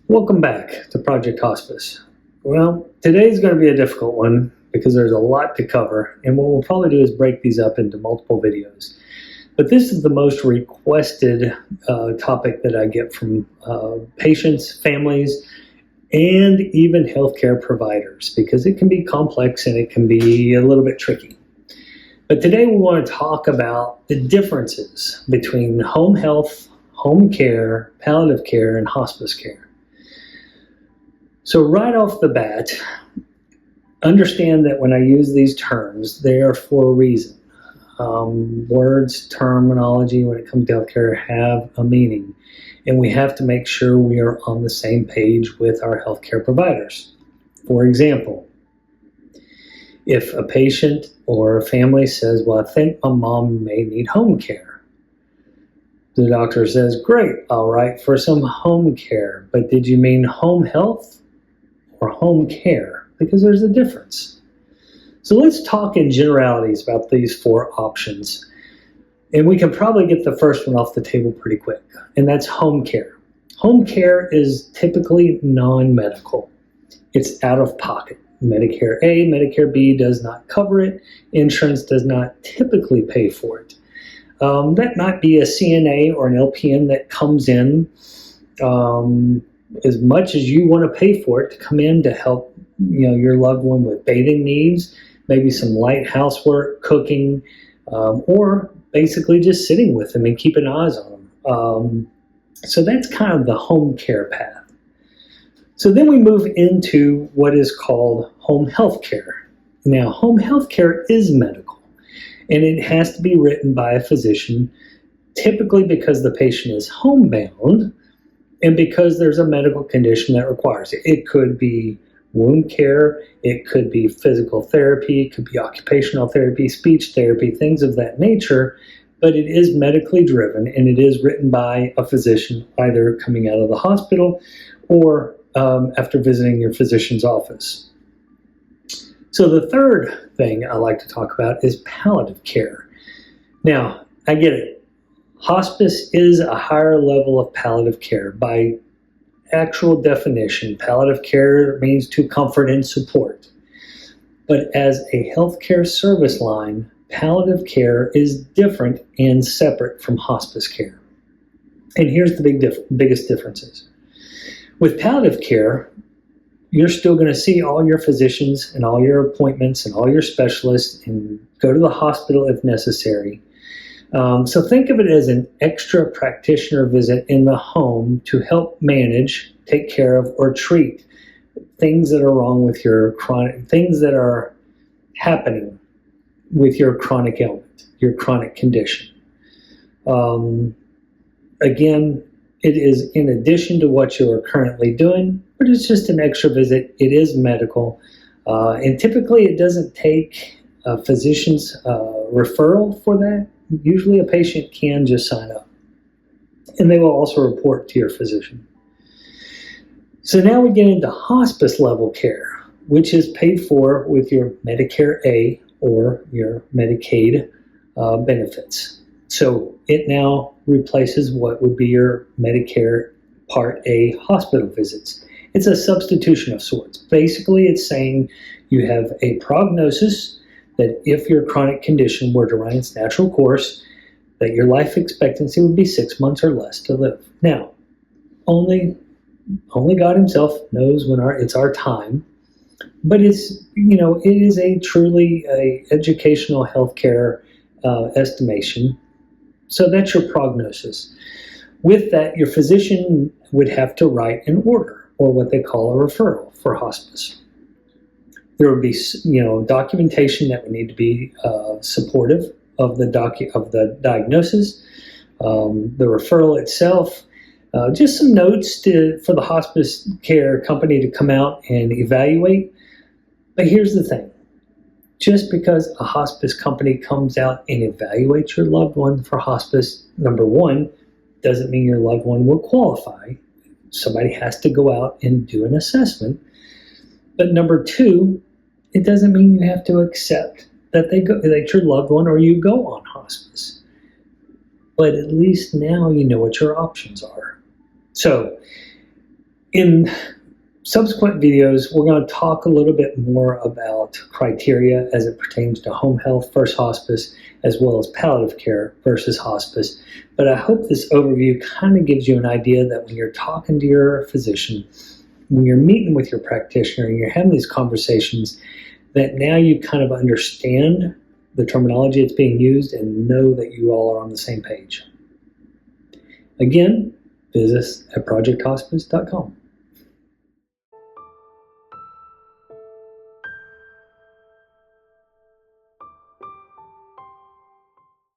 Welcome back to Project Hospice. Well, today's going to be a difficult one because there's a lot to cover, and what we'll probably do is break these up into multiple videos. But this is the most requested topic that I get from patients, families, and even healthcare providers because it can be complex and it can be a little bit tricky. But today we want to talk about the differences between home health, home care, palliative care, and hospice care. So right off the bat, understand that when I use these terms, they are for a reason. Words, terminology, when it comes to healthcare, have a meaning. And we have to make sure we are on the same page with our healthcare providers. For example, if a patient or a family says, well, I think my mom may need home care. The doctor says, great, I'll write for some home care. But did you mean home health or home care? Because there's a difference. So let's talk in generalities about these four options. And we can probably get the first one off the table pretty quick, and that's home care. Home care is typically non-medical. It's out of pocket. Medicare A, Medicare B does not cover it. Insurance does not typically pay for it. That might be a CNA or an LPN that comes in as much as you want to pay for it to come in to help your loved one with bathing needs, maybe some light housework, cooking, or basically just sitting with them and keeping eyes on them. So that's kind of the home care path. So then we move into what is called home health care. Now, home health care is medical, and it has to be written by a physician, typically because the patient is homebound and because there's a medical condition that requires it. It could be wound care, it could be physical therapy, it could be occupational therapy, speech therapy, things of that nature, but it is medically driven and it is written by a physician either coming out of the hospital or after visiting your physician's office. So the third thing I like to talk about is palliative care. Now, I get it. Hospice is a higher level of palliative care. By actual definition, palliative care means to comfort and support. But as a healthcare service line, palliative care is different and separate from hospice care. And here's the biggest differences. With palliative care, you're still going to see all your physicians and all your appointments and all your specialists and go to the hospital if necessary. So think of it as an extra practitioner visit in the home to help manage, take care of, or treat things that are wrong with your chronic, things that are happening with your chronic ailment, your chronic condition. Again, it is in addition to what you are currently doing, but it's just an extra visit. It is medical, and typically it doesn't take a physician's referral for that. Usually a patient can just sign up, and they will also report to your physician. So now we get into hospice level care, which is paid for with your Medicare A or your Medicaid benefits. So it now replaces what would be your Medicare Part A hospital visits. It's a substitution of sorts. Basically, it's saying you have a prognosis that if your chronic condition were to run its natural course, that your life expectancy would be 6 months or less to live. Now, only God himself knows when it's our time, but it is a truly educational healthcare estimation. So that's your prognosis. With that, your physician would have to write an order, or what they call a referral for hospice. There would be, documentation that would need to be supportive of the diagnosis, the referral itself, just some notes for the hospice care company to come out and evaluate. But here's the thing. Just because a hospice company comes out and evaluates your loved one for hospice, number one, doesn't mean your loved one will qualify. Somebody has to go out and do an assessment. But number two, it doesn't mean you have to accept that that your loved one or you go on hospice. But at least now you know what your options are. So In subsequent videos, we're going to talk a little bit more about criteria as it pertains to home health versus hospice, as well as palliative care versus hospice. But I hope this overview kind of gives you an idea that when you're talking to your physician, when you're meeting with your practitioner and you're having these conversations, that now you kind of understand the terminology that's being used and know that you all are on the same page. Again, visit us at ProjectHospice.com.